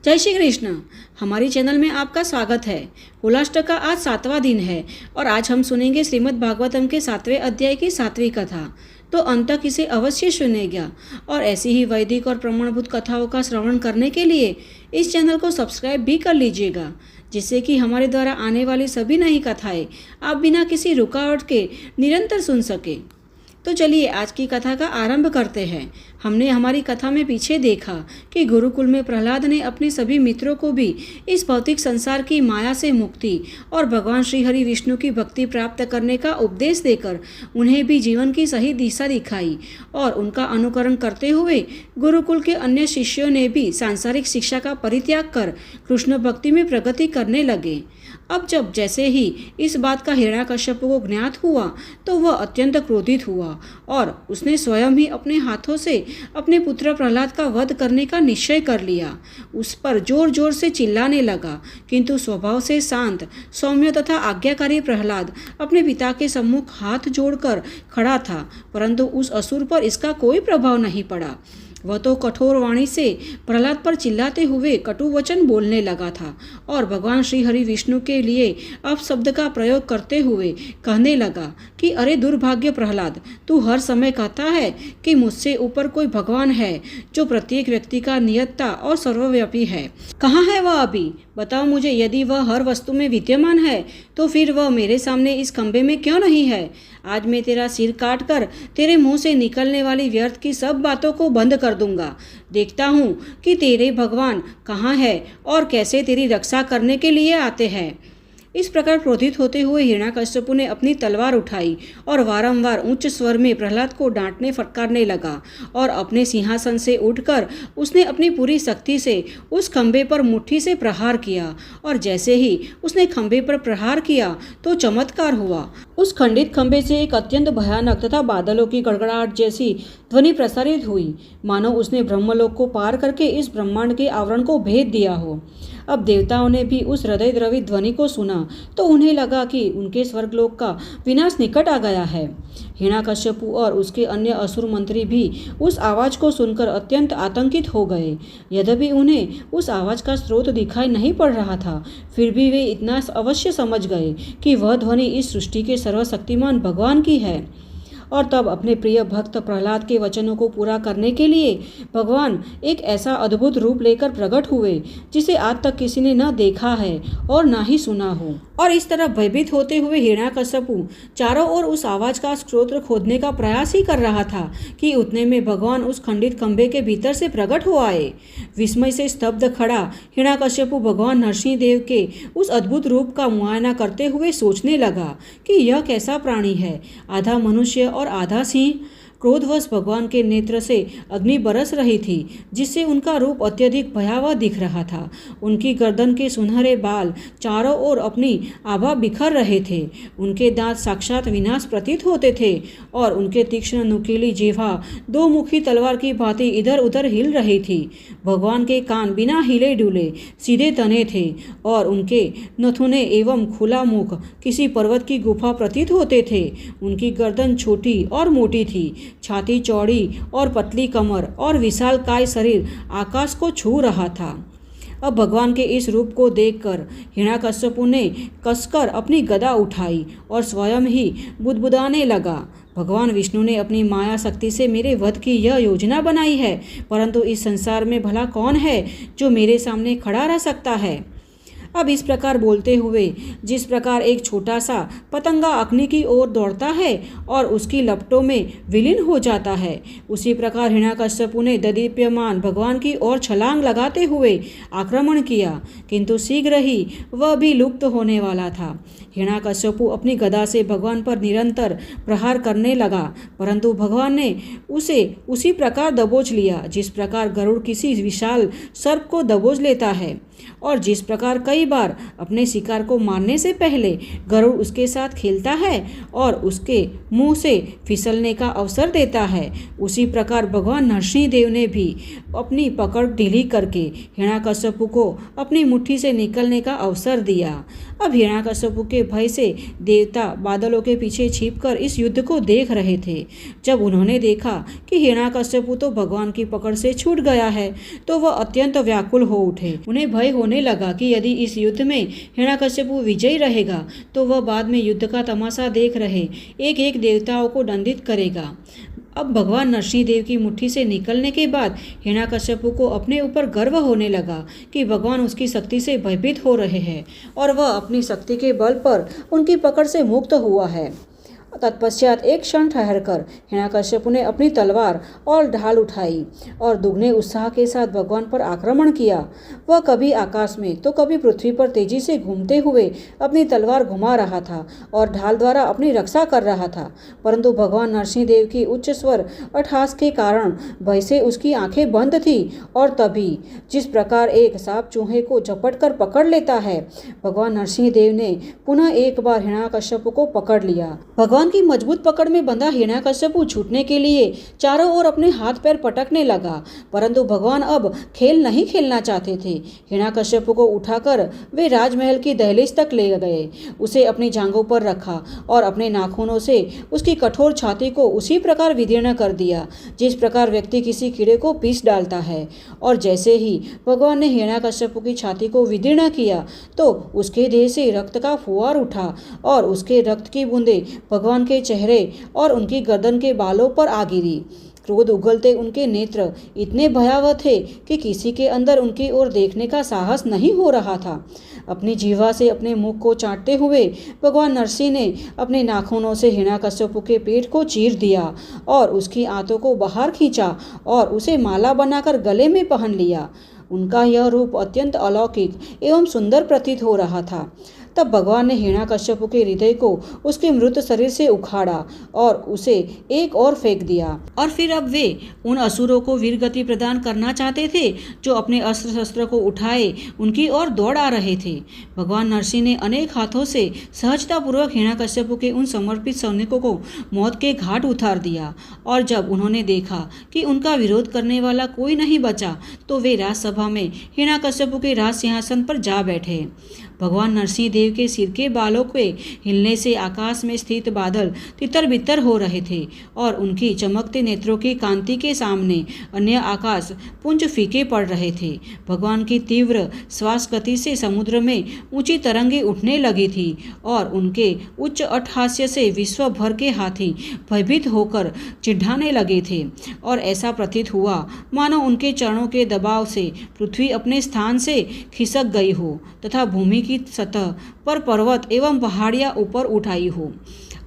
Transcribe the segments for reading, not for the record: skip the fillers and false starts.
जय श्री कृष्ण। हमारी चैनल में आपका स्वागत है। होलाष्टक का आज 7वां दिन है और आज हम सुनेंगे श्रीमद् भागवतम के 7वें अध्याय की 7वीं कथा। तो अंत तक इसे अवश्य सुनेगा और ऐसी ही वैदिक और प्रमाणभूत कथाओं का श्रवण करने के लिए इस चैनल को सब्सक्राइब भी कर लीजिएगा, जिससे कि हमारे द्वारा आने वाली सभी नई कथाएं आप बिना किसी रुकावट के निरंतर सुन सके। तो चलिए आज की कथा का आरंभ करते हैं। हमने हमारी कथा में पीछे देखा कि गुरुकुल में प्रहलाद ने अपने सभी मित्रों को भी इस भौतिक संसार की माया से मुक्ति और भगवान श्री हरि विष्णु की भक्ति प्राप्त करने का उपदेश देकर उन्हें भी जीवन की सही दिशा दिखाई और उनका अनुकरण करते हुए गुरुकुल के अन्य शिष्यों ने भी सांसारिक शिक्षा का परित्याग कर कृष्ण भक्ति में प्रगति करने लगे। अब जैसे ही इस बात का हिरण्यकश्यप को ज्ञात हुआ तो वह अत्यंत क्रोधित हुआ और उसने स्वयं ही अपने हाथों से अपने पुत्र प्रहलाद का वध करने का निश्चय कर लिया। उस पर जोर जोर से चिल्लाने लगा, किंतु स्वभाव से शांत, सौम्य तथा आज्ञाकारी प्रहलाद अपने पिता के सम्मुख हाथ जोड़कर खड़ा था, परंतु उस असुर पर इसका कोई प्रभाव नहीं पड़ा। वह तो कठोर वाणी से प्रहलाद पर चिल्लाते हुए कटु वचन बोलने लगा था और भगवान श्री हरि विष्णु के लिए अपशब्द का प्रयोग करते हुए कहने लगा कि अरे दुर्भाग्य प्रहलाद, तू हर समय कहता है कि मुझसे ऊपर कोई भगवान है जो प्रत्येक व्यक्ति का नियंता और सर्वव्यापी है। कहाँ है वह अभी? बताओ मुझे। यदि वह हर वस्तु में विद्यमान है तो फिर वह मेरे सामने इस खंबे में क्यों नहीं है? आज मैं तेरा सिर काट कर तेरे मुंह से निकलने वाली व्यर्थ की सब बातों को बंद कर दूंगा। देखता हूँ कि तेरे भगवान कहाँ है और कैसे तेरी रक्षा करने के लिए आते हैं। इस प्रकार क्रोधित होते हुए हिरण्यकश्यप ने अपनी तलवार उठाई और वारंवार उच्च स्वर में प्रहलाद को डांटने फटकारने लगा और अपने सिंहासन से उठकर उसने अपनी पूरी शक्ति से उस खंबे पर मुट्ठी से प्रहार किया और जैसे ही उसने खंबे पर प्रहार किया तो चमत्कार हुआ। उस खंडित खंबे से एक अत्यंत भयानक तथा बादलों की गड़गड़ाहट जैसी ध्वनि प्रसारित हुई, मानो उसने ब्रह्मलोक को पार करके इस ब्रह्मांड के आवरण को भेद दिया हो। अब देवताओं ने भी उस हृदय द्रवित ध्वनि को सुना तो उन्हें लगा कि उनके स्वर्गलोक का विनाश निकट आ गया है। हिरण्यकश्यप और उसके अन्य असुर मंत्री भी उस आवाज को सुनकर अत्यंत आतंकित हो गए। यद्यपि उन्हें उस आवाज का स्रोत दिखाई नहीं पड़ रहा था, फिर भी वे इतना अवश्य समझ गए कि वह ध्वनि इस सृष्टि के सर्वशक्तिमान भगवान की है। और तब अपने प्रिय भक्त प्रहलाद के वचनों को पूरा करने के लिए भगवान एक ऐसा अद्भुत रूप लेकर प्रकट हुए जिसे आज तक किसी ने न देखा है और न ही सुना हो। और इस तरह भयभीत होते हुए हिरण्यकश्यप चारों ओर उस आवाज का स्रोत खोदने का प्रयास ही कर रहा था कि उतने में भगवान उस खंडित खंबे के भीतर से प्रकट हो आए। विस्मय से स्तब्ध खड़ा हिरण्यकश्यप भगवान नरसिंह देव के उस अद्भुत रूप का मुआयना करते हुए सोचने लगा कि यह कैसा प्राणी है, आधा मनुष्य और आधा सिंह। क्रोधवश भगवान के नेत्र से अग्नि बरस रही थी, जिससे उनका रूप अत्यधिक भयावह दिख रहा था। उनकी गर्दन के सुनहरे बाल चारों ओर अपनी आभा बिखर रहे थे। उनके दांत साक्षात विनाश प्रतीत होते थे और उनके तीक्ष्ण नुकीली जिह्वा दो मुखी तलवार की भांति इधर उधर हिल रही थी। भगवान के कान बिना हिले डुले सीधे तने थे और उनके नथुने एवं खुला मुख किसी पर्वत की गुफा प्रतीत होते थे। उनकी गर्दन छोटी और मोटी थी, छाती चौड़ी और पतली कमर और विशालकाय शरीर आकाश को छू रहा था। अब भगवान के इस रूप को देखकर हिरण्यकश्यप ने कसकर अपनी गदा उठाई और स्वयं ही बुदबुदाने लगा। भगवान विष्णु ने अपनी माया शक्ति से मेरे वध की यह योजना बनाई है, परंतु इस संसार में भला कौन है जो मेरे सामने खड़ा रह सकता है। अब इस प्रकार बोलते हुए जिस प्रकार एक छोटा सा पतंगा अग्नि की ओर दौड़ता है और उसकी लपटों में विलीन हो जाता है, उसी प्रकार हिरण्यकश्यप ने ददीप्यमान भगवान की ओर छलांग लगाते हुए आक्रमण किया, किंतु शीघ्र ही वह भी लुप्त होने वाला था। हिरण्यकश्यप अपनी गदा से भगवान पर निरंतर प्रहार करने लगा, परंतु भगवान ने उसे उसी प्रकार दबोच लिया जिस प्रकार गरुड़ किसी विशाल सर्प को दबोच लेता है। और जिस प्रकार कई बार अपने शिकार को मारने से पहले गरुड़ उसके साथ खेलता है और उसके मुंह से फिसलने का अवसर देता है, उसी प्रकार भगवान नरसिंहदेव ने भी अपनी पकड़ ढीली करके हिरण्यकश्यपु को अपनी मुट्ठी से निकलने का अवसर दिया। अब हिरण्यकश्यपु के भय से देवता बादलों के पीछे छिपकर इस युद्ध को देख रहे थे। जब उन्होंने देखा कि हिरण्यकश्यपु तो भगवान की पकड़ से छूट गया है, तो वह अत्यंत व्याकुल हो उठे। उन्हें भय होने लगा कि यदि इस युद्ध में हिरण्यकश्यपु विजयी रहेगा तो वह बाद में युद्ध का तमाशा देख रहे एक एक देवताओं को दंडित करेगा। अब भगवान नरसिंहदेव की मुट्ठी से निकलने के बाद हिरण्यकश्यपु को अपने ऊपर गर्व होने लगा कि भगवान उसकी शक्ति से भयभीत हो रहे हैं और वह अपनी शक्ति के बल पर उनकी पकड़ से मुक्त हुआ है। तत्पश्चात एक क्षण ठहरकर हिरण्यकश्यपु ने अपनी तलवार और ढाल उठाई और दुगने उत्साह के साथ भगवान पर आक्रमण किया। वह कभी आकाश में तो कभी पृथ्वी पर तेजी से घूमते हुए अपनी तलवार घुमा रहा था और ढाल द्वारा अपनी रक्षा कर रहा था, परंतु भगवान नरसिंहदेव की उच्च स्वर अट्टहास के कारण भय से उसकी आंखें बंद थी। और तभी जिस प्रकार एक सांप चूहे को झपट कर पकड़ लेता है, भगवान नरसिंहदेव ने पुनः एक बार हिरण्यकश्यपु को पकड़ लिया। भगवान की मजबूत पकड़ में बंधा हिरण्यकश्यपु छूटने के लिए चारों ओर अपने हाथ पैर पटकने लगा, परंतु भगवान अब खेल नहीं खेलना चाहते थे। हिरण्यकश्यपु को उठाकर वे राजमहल की दहलीज तक ले गए, उसे अपनी जांघों पर रखा और अपने नाखूनों से उसकी कठोर छाती को उसी प्रकार विदीर्ण कर दिया जिस प्रकार व्यक्ति किसी कीड़े को पीस डालता है। और जैसे ही भगवान ने हिरण्यकश्यपु की छाती को विदीर्ण किया तो उसके देह से रक्त का फुहार उठा और उसके रक्त की बूंदें भगवान के चेहरे और उनकी गर्दन के बालों पर आ गिरी। क्रोध उगलते उनके नेत्र इतने भयावह थे कि किसी के अंदर उनकी ओर देखने का साहस नहीं हो रहा था। अपनी जीवा से अपने मुख को चाटते हुए भगवान नरसिंह ने अपने नाखूनों से हिरण्यकश्यपु के पेट को चीर दिया और उसकी आंतों को बाहर खींचा और उसे माला बनाकर गले में पहन लिया। उनका यह रूप अत्यंत अलौकिक एवं सुंदर प्रतीत हो रहा था। तब भगवान ने हिरण्यकश्यपु के हृदय को उसके मृत शरीर से उखाड़ा और उसे एक और फेंक दिया। और फिर अब वे उन असुरों को वीर गति प्रदान करना चाहते थे जो अपने अस्त्र शस्त्र को उठाए उनकी ओर दौड़ आ रहे थे। भगवान नरसिंह ने अनेक हाथों से सहजतापूर्वक हिरण्यकश्यपु के उन समर्पित सैनिकों को मौत के घाट उतार दिया। और जब उन्होंने देखा कि उनका विरोध करने वाला कोई नहीं बचा तो वे राजसभा में हिरण्यकश्यपु के राज सिंहासन पर जा बैठे। भगवान नरसिंहदेव के सिर के बालों के हिलने से आकाश में स्थित बादल तितर बितर हो रहे थे और उनकी चमकते नेत्रों की कांति के सामने अन्य आकाश पुंज फीके पड़ रहे थे। भगवान की तीव्र श्वास गति से समुद्र में ऊंची तरंगें उठने लगी थी और उनके उच्च अट्टहास्य से विश्व भर के हाथी भयभीत होकर चिढ़ाने लगे थे और ऐसा प्रतीत हुआ मानो उनके चरणों के दबाव से पृथ्वी अपने स्थान से खिसक गई हो तथा भूमि की सतह पर पर्वत एवं पहाड़ियां ऊपर उठाई हो।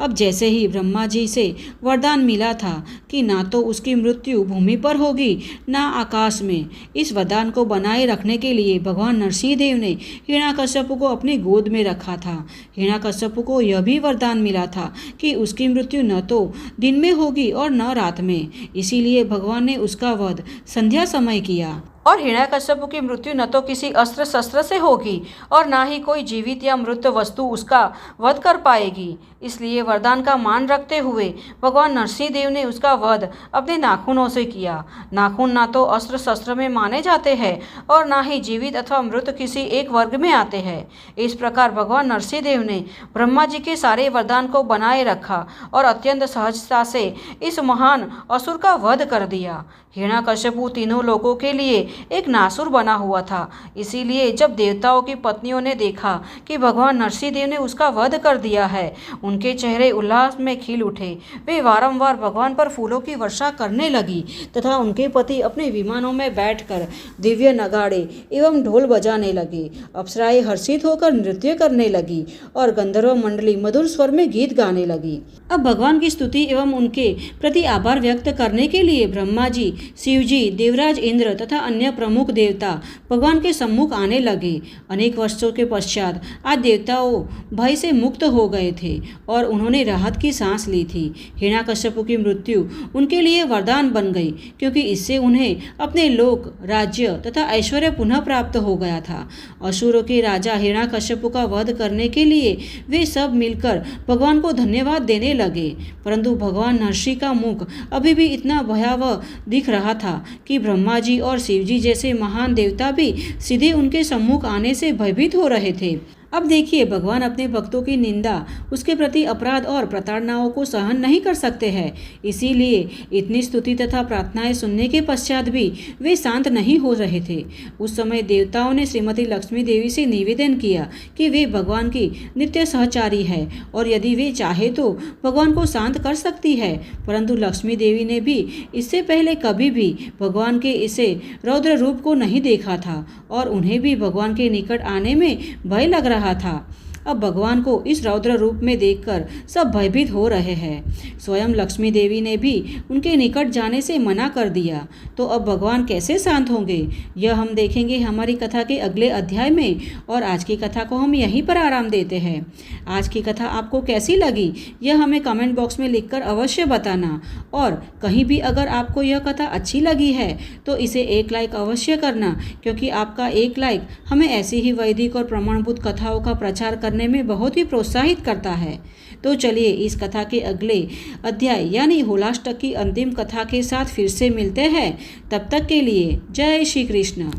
अब जैसे ही ब्रह्मा जी से वरदान मिला था कि ना तो उसकी मृत्यु भूमि पर होगी ना आकाश में, इस वरदान को बनाए रखने के लिए भगवान नरसिंहदेव ने हिरण्यकश्यपु को अपनी गोद में रखा था। हिरण्यकश्यपु को यह भी वरदान मिला था कि उसकी मृत्यु न तो दिन में होगी और न रात में, इसीलिए भगवान ने उसका वध संध्या समय किया। और हिरण्यकश्यपु की मृत्यु न तो किसी अस्त्र शस्त्र से होगी और ना ही कोई जीवित या मृत वस्तु उसका वध कर पाएगी। इसलिए वरदान का मान रखते हुए भगवान नरसिंहदेव ने उसका वध अपने नाखूनों से किया। नाखून ना तो अस्त्र शस्त्र में माने जाते हैं और ना ही जीवित अथवा मृत किसी एक वर्ग में आते हैं। इस प्रकार भगवान नरसिंहदेव ने ब्रह्मा जी के सारे वरदान को बनाए रखा और अत्यंत सहजता से इस महान असुर का वध कर दिया। हिरण्यकश्यपु तीनों लोगों के लिए एक नासुर बना हुआ था। इसीलिए जब देवताओं की पत्नियों ने देखा कि भगवान नरसिंहदेव ने उसका वध कर दिया है, उनके चेहरे उल्लास में खिल उठे। वे वारंवार भगवान पर फूलों की वर्षा करने लगी तथा उनके पति अपने विमानों में बैठकर दिव्य नगाड़े एवं ढोल बजाने लगे। अप्सराएं हर्षित होकर नृत्य करने लगी और गंधर्व मंडली मधुर स्वर में गीत गाने लगी। अब भगवान की स्तुति एवं उनके प्रति आभार व्यक्त करने के लिए ब्रह्मा जी, शिव जी, देवराज इंद्र तथा अन्य अन्य प्रमुख देवता भगवान के सम्मुख आने लगे। अनेक वर्षों के पश्चात आज देवताओं भय से मुक्त हो गए थे और उन्होंने राहत की सांस ली थी। हिरण्यकश्यप की मृत्यु उनके लिए वरदान बन गई, क्योंकि इससे उन्हें अपने लोक, राज्य तथा ऐश्वर्य पुनः प्राप्त हो गया था। असुरों के राजा हिरण्यकश्यप का वध करने के लिए वे सब मिलकर भगवान को धन्यवाद देने लगे, परंतु भगवान नरसिंह का मुख अभी भी इतना भयावह दिख रहा था कि ब्रह्मा जी और शिव जी जैसे महान देवता भी सीधे उनके सम्मुख आने से भयभीत हो रहे थे। अब देखिए, भगवान अपने भक्तों की निंदा, उसके प्रति अपराध और प्रताड़नाओं को सहन नहीं कर सकते हैं। इसीलिए इतनी स्तुति तथा प्रार्थनाएं सुनने के पश्चात भी वे शांत नहीं हो रहे थे। उस समय देवताओं ने श्रीमती लक्ष्मी देवी से निवेदन किया कि वे भगवान की नित्य सहचारी है और यदि वे चाहे तो भगवान को शांत कर सकती है। परंतु लक्ष्मी देवी ने भी इससे पहले कभी भी भगवान के इसे रौद्र रूप को नहीं देखा था और उन्हें भी भगवान के निकट आने में भय लग रहा था। अब भगवान को इस रौद्र रूप में देखकर सब भयभीत हो रहे हैं। स्वयं लक्ष्मी देवी ने भी उनके निकट जाने से मना कर दिया। तो अब भगवान कैसे शांत होंगे, यह हम देखेंगे हमारी कथा के अगले अध्याय में। और आज की कथा को हम यहीं पर आराम देते हैं। आज की कथा आपको कैसी लगी, यह हमें कमेंट बॉक्स में लिखकर अवश्य बताना। और कहीं भी अगर आपको यह कथा अच्छी लगी है तो इसे एक लाइक अवश्य करना, क्योंकि आपका एक लाइक हमें ऐसी ही वैदिक और प्रमाणभूत कथाओं का प्रचार करने में बहुत ही प्रोत्साहित करता है। तो चलिए इस कथा के अगले अध्याय यानी होलाष्टक की अंतिम कथा के साथ फिर से मिलते हैं। तब तक के लिए जय श्री कृष्ण।